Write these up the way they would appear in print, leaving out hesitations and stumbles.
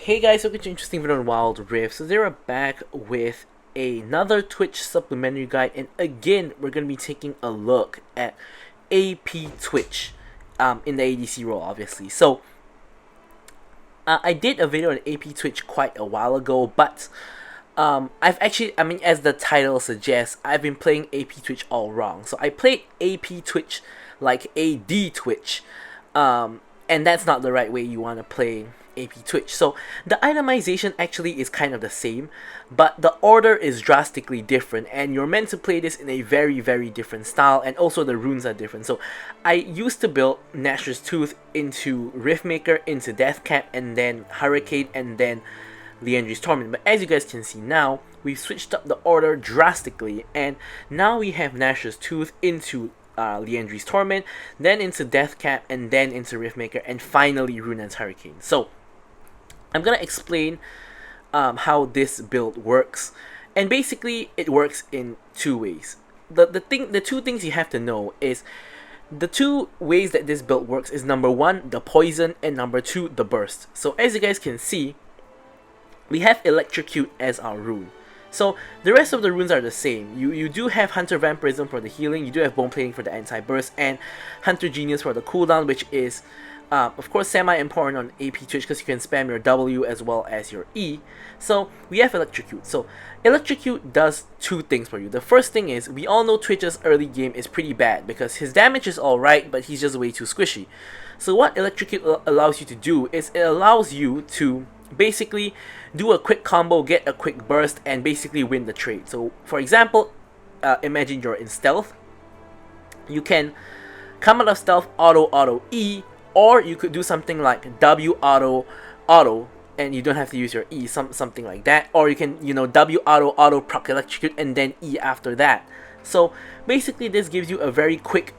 Hey guys, welcome to Interesting Video on Wild Rift. So they're back with another Twitch supplementary guide, and again we're going to be taking a look at AP Twitch in the ADC role, obviously. So I did a video on AP Twitch quite a while ago, but I've actually, as the title suggests, I've been playing AP Twitch all wrong. So I played AP Twitch like AD Twitch, and that's not the right way you want to play AP Twitch. So the itemization actually is kind of the same, but the order is drastically different, and you're meant to play this in a very different style, and also the runes are different. So I used to build Gnasher's Tooth into Riftmaker, into Deathcap, and then Hurricane, and then Liandry's Torment. But as you guys can see now, we've switched up the order drastically, and now we have Gnasher's Tooth into Liandry's Torment, then into Deathcap, and then into Riftmaker, and finally Runan's Hurricane. So I'm gonna explain how this build works, and basically it works in two ways. The two things you have to know is the two ways that this build works is number one, the poison, and number two, the burst. So as you guys can see, we have electrocute as our rune. So the rest of the runes are the same. You do have Hunter Vampirism for the healing, you do have Bone Plating for the anti-burst, and Hunter Genius for the cooldown, which is of course semi-important on AP Twitch because you can spam your W as well as your E. So we have electrocute. So electrocute does two things for you. The first thing is, we all know Twitch's early game is pretty bad because his damage is alright, but he's just way too squishy. So what electrocute allows you to do is it allows you to basically do a quick combo, get a quick burst, and basically win the trade. So for example, imagine you're in stealth. You can come out of stealth, auto E, or you could do something like W auto, and you don't have to use your E, something like that. Or you can, W auto proc electrocute and then E after that. So basically this gives you a very quick,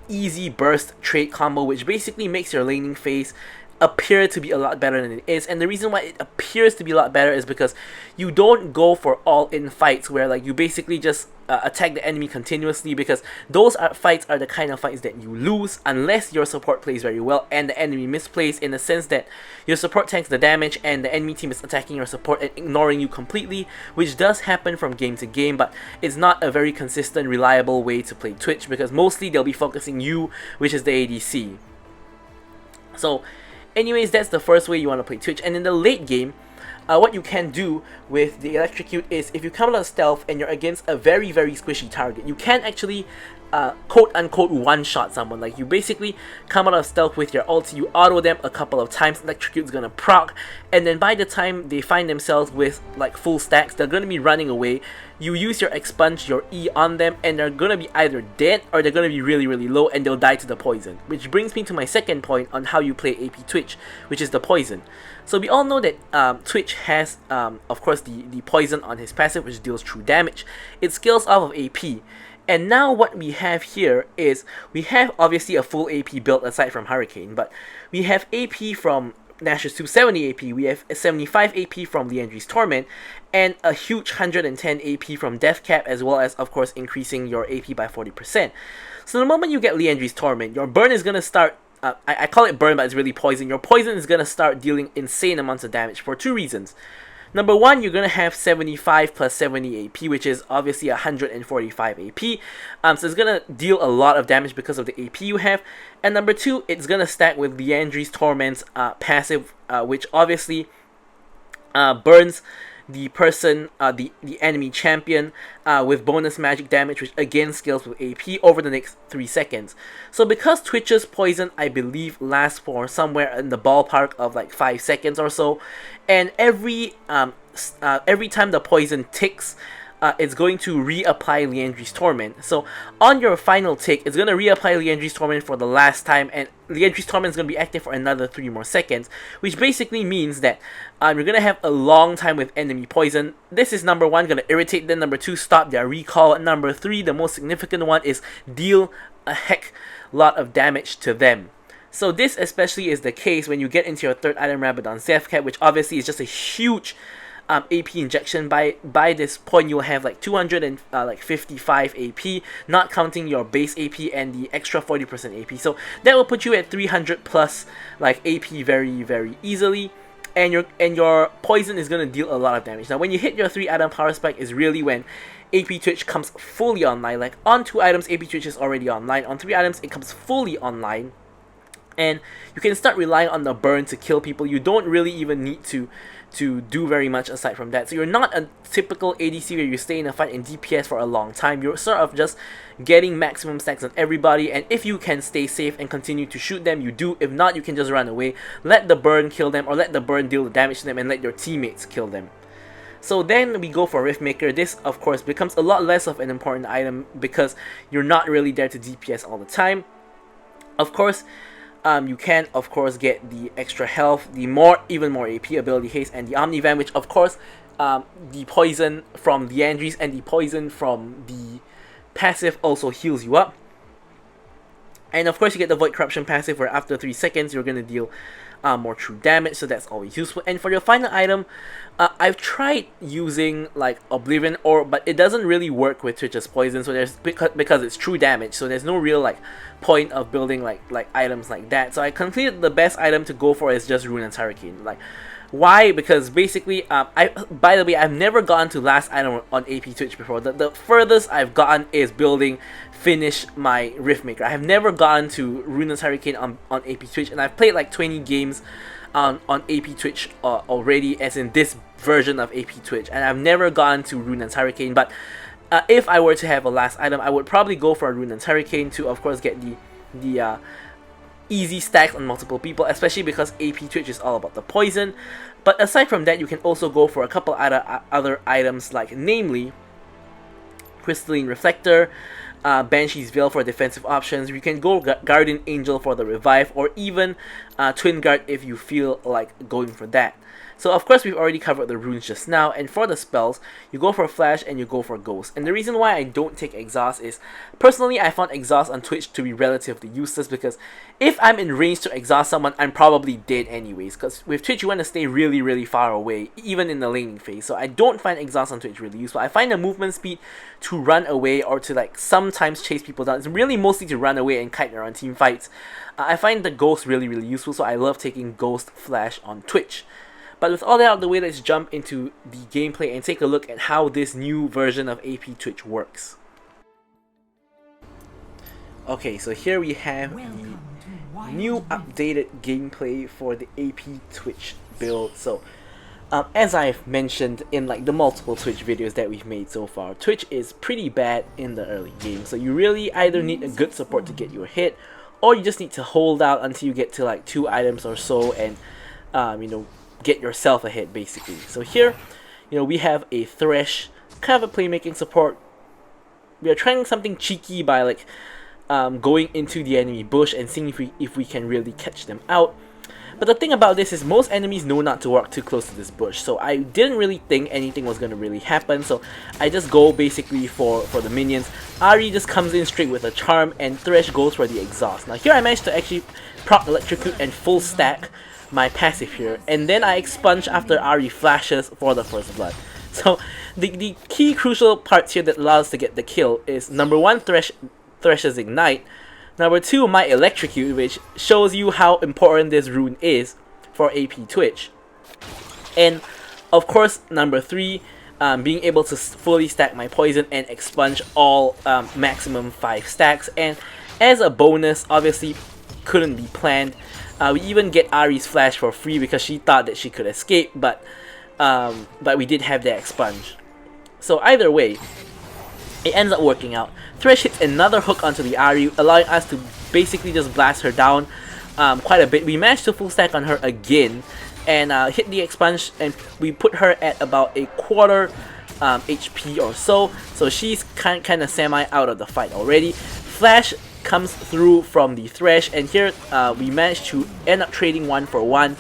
easy burst trade combo, which basically makes your laning phase appear to be a lot better than it is. And the reason why it appears to be a lot better is because you don't go for all-in fights where like you basically just attack the enemy continuously, because those fights are the kind of fights that you lose unless your support plays very well and the enemy misplays, in the sense that your support tanks the damage and the enemy team is attacking your support and ignoring you completely, which does happen from game to game, but it's not a very consistent, reliable way to play Twitch, because mostly they'll be focusing you, which is the ADC. So anyways, that's the first way you want to play Twitch. And in the late game, what you can do with the electrocute is, if you come out of stealth and you're against a very squishy target, you can actually quote-unquote one-shot someone. Like, you basically come out of stealth with your ulti, you auto them a couple of times, electrocute's gonna proc, and then by the time they find themselves with like full stacks, they're gonna be running away. You use your expunge, your E on them, and they're gonna be either dead or they're gonna be really low and they'll die to the poison. Which brings me to my second point on how you play AP Twitch, which is the poison. So we all know that Twitch has, of course, the poison on his passive, which deals true damage. It scales off of AP. And now what we have here is, we have obviously a full AP build aside from Hurricane, but we have AP from Gnasher's 270 AP, we have a 75 AP from Liandry's Torment, and a huge 110 AP from Deathcap, as well as, of course, increasing your AP by 40%. So the moment you get Liandry's Torment, your burn is going to start, I call it burn, but it's really poison. Your poison is going to start dealing insane amounts of damage for two reasons. Number one, you're going to have 75 plus 70 AP, which is obviously 145 AP. So it's going to deal a lot of damage because of the AP you have. And number two, it's going to stack with Liandry's Torment's passive, which obviously burns the person, the enemy champion, with bonus magic damage, which again scales with AP over the next 3 seconds. So because Twitch's poison, I believe, lasts for somewhere in the ballpark of like 5 seconds or so, and every time the poison ticks, it's going to reapply Liandry's Torment. So on your final tick, it's going to reapply Liandry's Torment for the last time, and Liandry's Torment is going to be active for another 3 more seconds, which basically means that you're going to have a long time with enemy poison. This is number one, going to irritate them. Number two, stop their recall. Number three, the most significant one, is deal a heck lot of damage to them. So this especially is the case when you get into your third item, Rabadon's Deathcap, which obviously is just a huge AP injection. By this point, you'll have like 255 AP, not counting your base AP and the extra 40% AP. So that will put you at 300 plus like AP very easily. your poison is going to deal a lot of damage. Now when you hit your 3 item power spike is really when AP Twitch comes fully online. Like on 2 items AP Twitch is already online, on 3 items it comes fully online, and you can start relying on the burn to kill people. You don't really even need to do very much aside from that. So you're not a typical ADC where you stay in a fight in DPS for a long time. You're sort of just getting maximum stacks on everybody, and if you can stay safe and continue to shoot them, you do. If not, you can just run away, let the burn kill them, or let the burn deal the damage to them and let your teammates kill them. So then we go for Rift Maker. This of course becomes a lot less of an important item because you're not really there to DPS all the time. Of course, you can of course get the extra health, the even more AP, ability haste, and the Omnivan, which of course the poison from the Andries and the poison from the passive also heals you up. And of course you get the Void Corruption passive where after 3 seconds you're going to deal more true damage, so that's always useful. And for your final item, I've tried using like Oblivion Orb, but it doesn't really work with Twitch's poison, so there's because it's true damage, so there's no real like point of building like items like that. So I concluded the best item to go for is just Runa's Hurricane. Like, why? Because basically, by the way, I've never gotten to last item on AP Twitch before. The furthest I've gotten is finish my Rift Maker. I have never gotten to Runa's Hurricane on AP Twitch, and I've played like 20 games on AP Twitch already, as in this version of AP Twitch, and I've never gotten to Runa's Hurricane. But if I were to have a last item, I would probably go for a Runa's Hurricane to of course get the easy stacks on multiple people, especially because AP Twitch is all about the poison. But aside from that, you can also go for a couple other items, like namely Crystalline Reflector, Banshee's Veil for defensive options. You can go Guardian Angel for the revive, or even Twin Guard if you feel like going for that. So of course we've already covered the runes just now, and for the spells, you go for Flash and you go for Ghost. And the reason why I don't take Exhaust is, personally I found Exhaust on Twitch to be relatively useless, because if I'm in range to exhaust someone, I'm probably dead anyways, because with Twitch you want to stay really far away, even in the laning phase. So I don't find Exhaust on Twitch really useful. I find the movement speed to run away or to like sometimes chase people down. It's really mostly to run away and kite around team fights. I find the Ghost really useful, so I love taking Ghost Flash on Twitch. But with all that out of the way, let's jump into the gameplay and take a look at how this new version of AP Twitch works. Okay, so here we have the new updated gameplay for the AP Twitch build. So, as I've mentioned in like the multiple Twitch videos that we've made so far, Twitch is pretty bad in the early game. So you really either need a good support to get you a hit, or you just need to hold out until you get to like 2 items or so and, you know, get yourself a hit basically. So here, you know, we have a Thresh, kind of a playmaking support. We are trying something cheeky by like going into the enemy bush and seeing if we can really catch them out. But the thing about this is most enemies know not to walk too close to this bush, so I didn't really think anything was going to really happen, so I just go basically for the minions. Ahri just comes in straight with a charm, and Thresh goes for the exhaust. Now here I managed to actually proc electrocute and full stack my passive here, and then I expunge after Ahri flashes for the first blood. So the key crucial parts here that allows us to get the kill is number 1, Thresh's Ignite, number 2, my electrocute, which shows you how important this rune is for AP Twitch, and of course number 3, being able to fully stack my poison and expunge all maximum 5 stacks. And as a bonus, obviously couldn't be planned, we even get Ahri's flash for free because she thought that she could escape, but we did have that expunge. So either way, it ends up working out. Thresh hits another hook onto the Ahri, allowing us to basically just blast her down quite a bit. We managed to full stack on her again and hit the expunge, and we put her at about a quarter HP or so. So she's kind of semi out of the fight already. Flash comes through from the Thresh, and here we managed to end up trading 1 for 1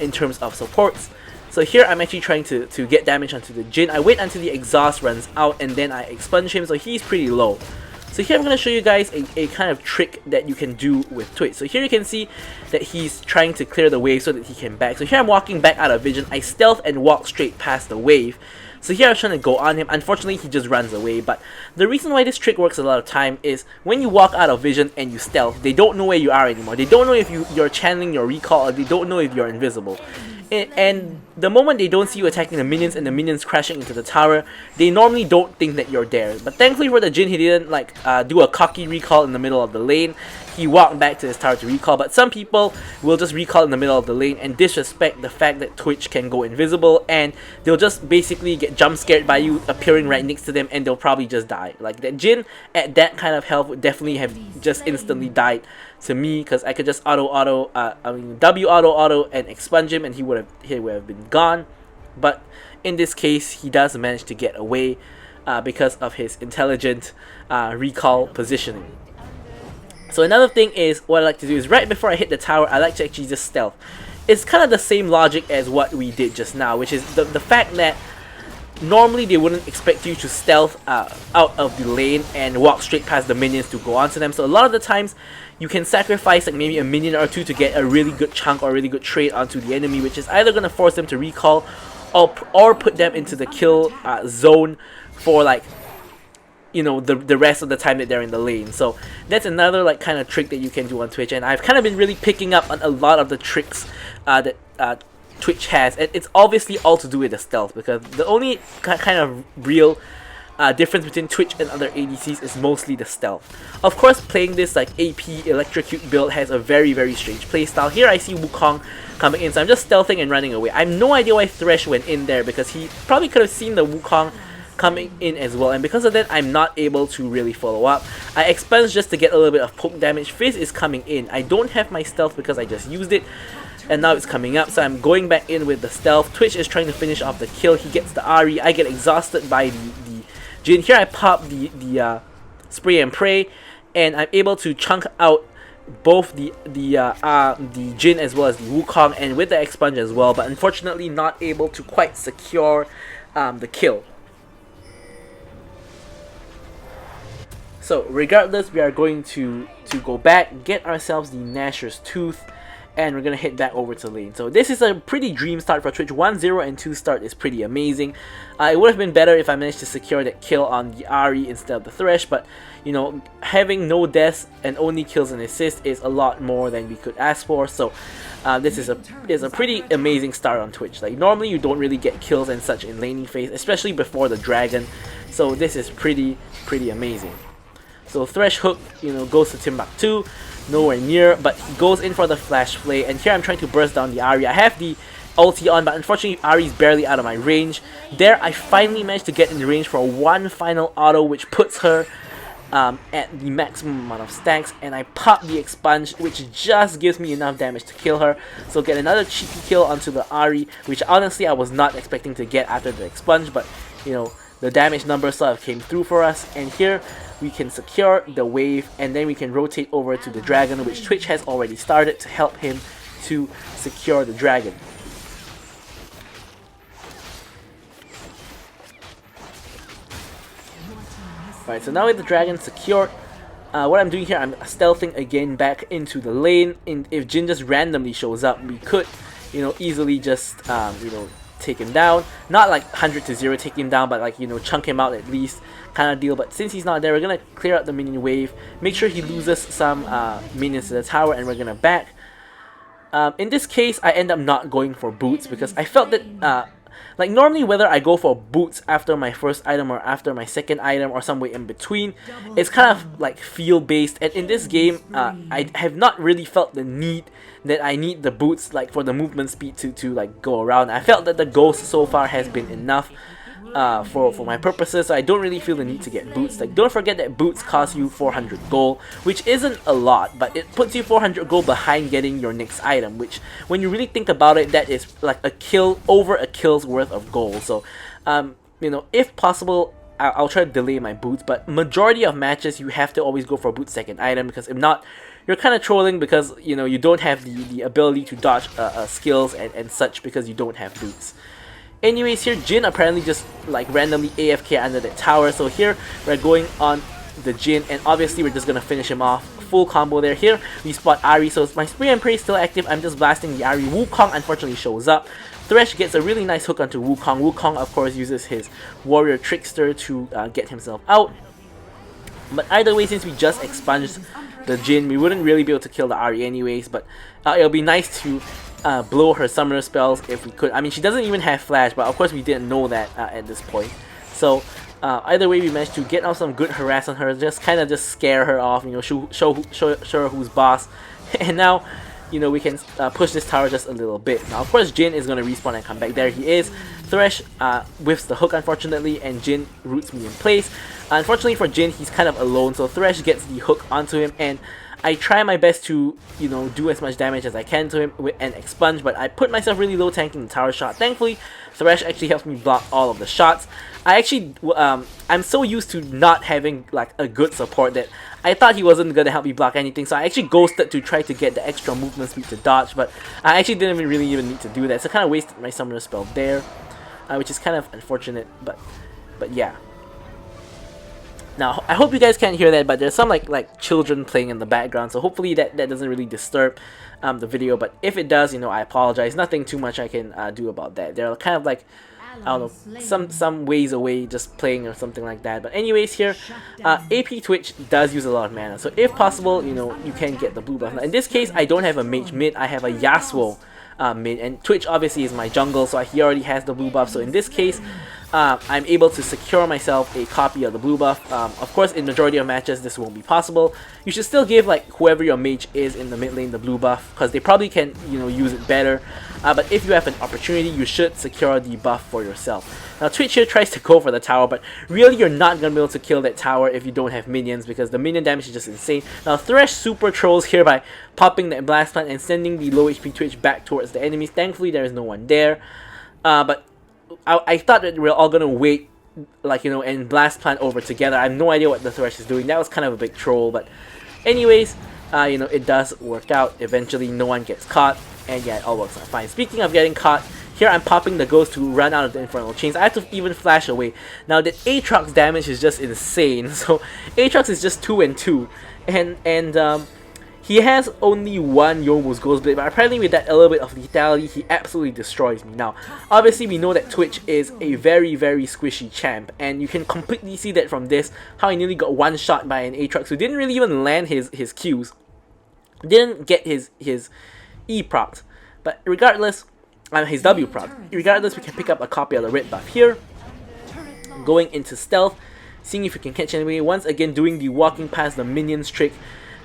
in terms of supports. So here I'm actually trying to get damage onto the Jhin. I wait until the exhaust runs out and then I expunge him, so he's pretty low. So here I'm going to show you guys a kind of trick that you can do with Twitch. So here you can see that he's trying to clear the wave so that he can back. So here I'm walking back out of vision. I stealth and walk straight past the wave. So here I was trying to go on him. Unfortunately, he just runs away. But the reason why this trick works a lot of time is when you walk out of vision and you stealth, they don't know where you are anymore. They don't know if you're channeling your recall, or they don't know if you're invisible. And the moment they don't see you attacking the minions and the minions crashing into the tower, they normally don't think that you're there. But thankfully for the Jin, he didn't like do a cocky recall in the middle of the lane. He walked back to his tower to recall, but some people will just recall in the middle of the lane and disrespect the fact that Twitch can go invisible, and they'll just basically get jump scared by you appearing right next to them, and they'll probably just die. Like that Jin at that kind of health would definitely have just instantly died to me, because I could just W auto and expunge him, and he would have been gone. But in this case, he does manage to get away because of his intelligent recall positioning. So another thing is, what I like to do is right before I hit the tower, I like to actually just stealth. It's kind of the same logic as what we did just now, which is the fact that normally they wouldn't expect you to stealth out of the lane and walk straight past the minions to go onto them. So a lot of the times you can sacrifice like maybe a minion or two to get a really good chunk or a really good trade onto the enemy, which is either going to force them to recall or put them into the kill zone for like, you know, the rest of the time that they're in the lane. So that's another like kind of trick that you can do on Twitch, and I've kind of been really picking up on a lot of the tricks that Twitch has, and it's obviously all to do with the stealth, because the only kind of real difference between Twitch and other ADCs is mostly the stealth. Of course, playing this like AP electrocute build has a very strange playstyle. Here I see Wukong coming in, so I'm just stealthing and running away. I have no idea why Thresh went in there, because he probably could have seen the Wukong coming in as well, and because of that I'm not able to really follow up. I expunge just to get a little bit of poke damage. Fizz is coming in. I don't have my stealth because I just used it, and now it's coming up, so I'm going back in with the stealth. Twitch is trying to finish off the kill. He gets the Ahri. I get exhausted by the Jin. Here I pop the spray and pray, and I'm able to chunk out both the Jin as well as the Wukong, and with the expunge as well, but unfortunately not able to quite secure the kill. So regardless, we are going to go back, get ourselves the Nashor's Tooth, and we're going to head back over to lane. So this is a pretty dream start for Twitch. 1-0 and 2 start is pretty amazing. It would have been better if I managed to secure that kill on the Ahri instead of the Thresh, but you know, having no deaths and only kills and assists is a lot more than we could ask for. So this is a pretty amazing start on Twitch. Like normally you don't really get kills and such in laning phase, especially before the dragon. So this is pretty amazing. So Thresh hook, you know, goes to Timbuktu, nowhere near, but he goes in for the flash play, and here I'm trying to burst down the Ahri. I have the ulti on, but unfortunately Ahri's barely out of my range. There I finally managed to get in the range for one final auto, which puts her at the maximum amount of stacks, and I pop the expunge, which just gives me enough damage to kill her. So get another cheeky kill onto the Ahri, which honestly I was not expecting to get after the expunge, but you know, the damage numbers sort of came through for us, and here we can secure the wave, and then we can rotate over to the dragon, which Twitch has already started to help him to secure the dragon. Alright, so now with the dragon secured, what I'm doing here, I'm stealthing again back into the lane. If Jin just randomly shows up, we could, you know, easily just, you know, take him down. Not like 100-0 take him down, but like, you know, chunk him out at least kind of deal. But since he's not there, we're gonna clear out the minion wave, make sure he loses some minions to the tower, and we're gonna back. In this case, I end up not going for boots because I felt that like normally whether I go for boots after my first item or after my second item or somewhere in between, it's kind of like feel based, and in this game I have not really felt the need that I need the boots like for the movement speed to like go around. I felt that the ghost so far has been enough for my purposes, so I don't really feel the need to get boots. Like, don't forget that boots cost you 400 gold, which isn't a lot, but it puts you 400 gold behind getting your next item, which when you really think about it, that is like a kill, over a kill's worth of gold. So you know, if possible, I'll try to delay my boots, but majority of matches you have to always go for boots second item, because if not, you're kind of trolling, because you know you don't have the ability to dodge skills and such because you don't have boots. Anyways, here Jin apparently just like randomly AFK under that tower, so here we're going on the Jin, and obviously we're just gonna finish him off. Full combo there. Here we spot Ahri, so my spray and pray is still active. I'm just blasting the Ahri. Wukong unfortunately shows up. Thresh gets a really nice hook onto Wukong. Wukong, of course, uses his Warrior Trickster to get himself out. But either way, since we just expunged the Jhin, we wouldn't really be able to kill the Ahri anyways, but it'll be nice to blow her summoner spells if we could. I mean, she doesn't even have flash, but of course we didn't know that at this point. So either way, we managed to get out some good harass on her, just kind of just scare her off, you know, show her who's boss. And now, you know, we can push this tower just a little bit. Now, of course, Jhin is going to respawn and come back. There he is. Thresh whiffs the hook, unfortunately, and Jhin roots me in place. Unfortunately for Jhin, he's kind of alone, so Thresh gets the hook onto him, and I try my best to, you know, do as much damage as I can to him and expunge, but I put myself really low tanking the tower shot. Thankfully, Thresh actually helps me block all of the shots. I actually, I'm so used to not having like a good support that I thought he wasn't going to help me block anything, so I actually ghosted to try to get the extra movement speed to dodge, but I actually didn't really even need to do that, so I kind of wasted my summoner spell there, which is kind of unfortunate, but yeah. Now, I hope you guys can't hear that, but there's some like children playing in the background, so hopefully that doesn't really disturb the video, but if it does, you know, I apologize. Nothing too much I can do about that. They're kind of like, I don't know, some ways away just playing or something like that. But anyways, here, AP Twitch does use a lot of mana, so if possible, you know, you can get the blue buff. Now, in this case, I don't have a mage mid, I have a Yasuo mid, and Twitch obviously is my jungle, so he already has the blue buff, so in this case, I'm able to secure myself a copy of the blue buff. Of course, in majority of matches, this won't be possible. You should still give like whoever your mage is in the mid lane the blue buff, because they probably can, you know, use it better. But if you have an opportunity, you should secure the buff for yourself. Now, Twitch here tries to go for the tower, but really you're not going to be able to kill that tower if you don't have minions, because the minion damage is just insane. Now, Thresh super trolls here by popping that blast plant and sending the low HP Twitch back towards the enemies. Thankfully, there is no one there. But I thought that we were all going to wait, like, you know, and blast plant over together. I have no idea what the Thresh is doing. That was kind of a big troll, but anyways, you know, it does work out. Eventually, no one gets caught, and yeah, it all works out fine. Speaking of getting caught, here I'm popping the ghost to run out of the infernal chains. I have to even flash away. Now, the Aatrox damage is just insane. So, Aatrox is just 2 and 2, and he has only one Yomu's Ghost Blade, but apparently with that a little bit of lethality, he absolutely destroys me. Now, obviously we know that Twitch is a very, very squishy champ, and you can completely see that from this, how he nearly got one shot by an Aatrox who didn't really even land his Qs, didn't get his E proc, but regardless, his W proc. Regardless, we can pick up a copy of the red buff here, going into stealth, seeing if we can catch anybody, once again doing the walking past the minions trick.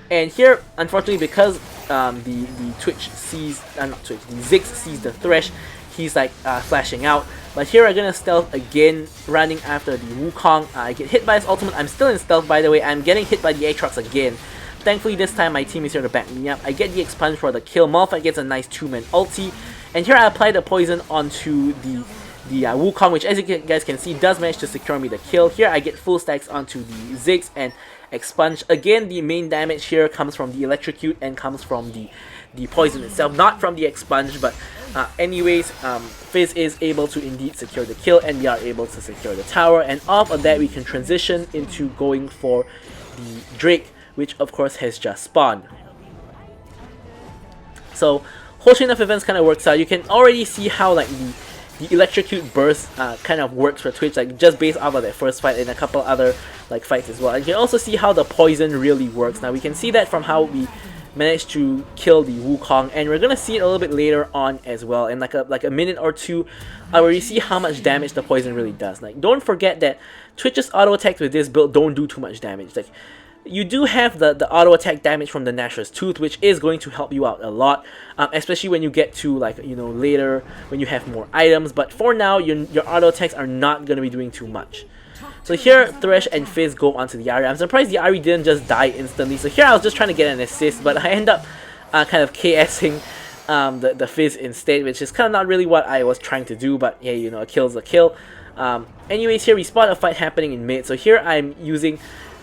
And here, unfortunately, because the Twitch sees, not Twitch, the Ziggs sees the Thresh, he's like flashing out. But here I'm gonna stealth again, running after the Wukong. I get hit by his ultimate. I'm still in stealth, by the way. I'm getting hit by the Aatrox again. Thankfully, this time my team is here to back me up. I get the expunge for the kill. Malphite gets a nice 2-man ulti. And here I apply the poison onto the Wukong, which as you guys can see does manage to secure me the kill. Here I get full stacks onto the Ziggs and expunge. Again, the main damage here comes from the electrocute and comes from the poison itself, not from the expunge, but anyways, Fizz is able to indeed secure the kill, and we are able to secure the tower, and off of that we can transition into going for the Drake, which of course has just spawned. So whole chain of events kind of works out. You can already see how like the electrocute burst kind of works for Twitch, like just based off of that first fight and a couple other like fights as well. And you can also see how the poison really works. Now we can see that from how we managed to kill the Wukong, and we're gonna see it a little bit later on as well, in like a minute or two, where you see how much damage the poison really does. Like, don't forget that Twitch's auto attacks with this build don't do too much damage. Like, you do have the auto attack damage from the Nashor's Tooth, which is going to help you out a lot, especially when you get to, like, you know, later when you have more items. But for now, your auto attacks are not going to be doing too much. So here, Thresh and Fizz go onto the Ahri. I'm surprised the Ahri didn't just die instantly. So here I was just trying to get an assist, but I end up kind of KSing the Fizz instead, which is kind of not really what I was trying to do, but yeah, you know, a kill's a kill. Anyways, here we spot a fight happening in mid. So here I'm using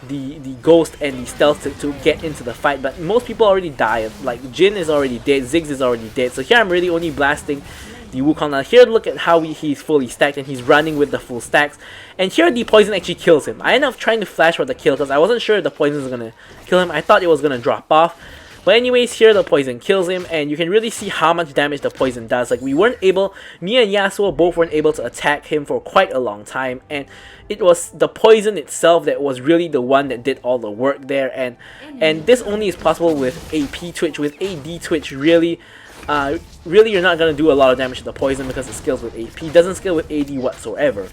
the ghost and the stealth to get into the fight, but most people already died. Like, Jhin is already dead, Ziggs is already dead, so here I'm really only blasting the Wukong. Now here, look at how he's fully stacked and he's running with the full stacks, and here the poison actually kills him. I ended up trying to flash for the kill because I wasn't sure if the poison was gonna kill him. I thought it was gonna drop off, But anyways, here the poison kills him, and you can really see how much damage the poison does. Like, me and Yasuo both weren't able to attack him for quite a long time, and it was the poison itself that was really the one that did all the work there. And this only is possible with AP Twitch. With AD Twitch, really you're not gonna do a lot of damage to the poison because it scales with AP. Doesn't scale with AD whatsoever.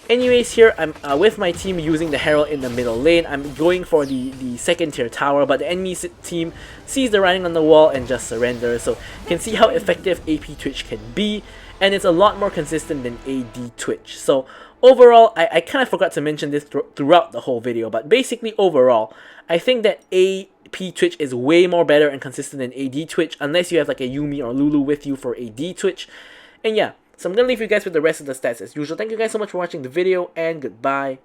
Anyways, here I'm with my team using the Herald in the middle lane. I'm going for the second tier tower, but the enemy team sees the writing on the wall and just surrenders. So you can see how effective AP Twitch can be, and it's a lot more consistent than AD Twitch. So overall, I kind of forgot to mention this throughout the whole video, but basically overall, I think that AP Twitch is way more better and consistent than AD Twitch, unless you have like a Yuumi or Lulu with you for AD Twitch. And yeah, so I'm going to leave you guys with the rest of the stats as usual. Thank you guys so much for watching the video, and goodbye.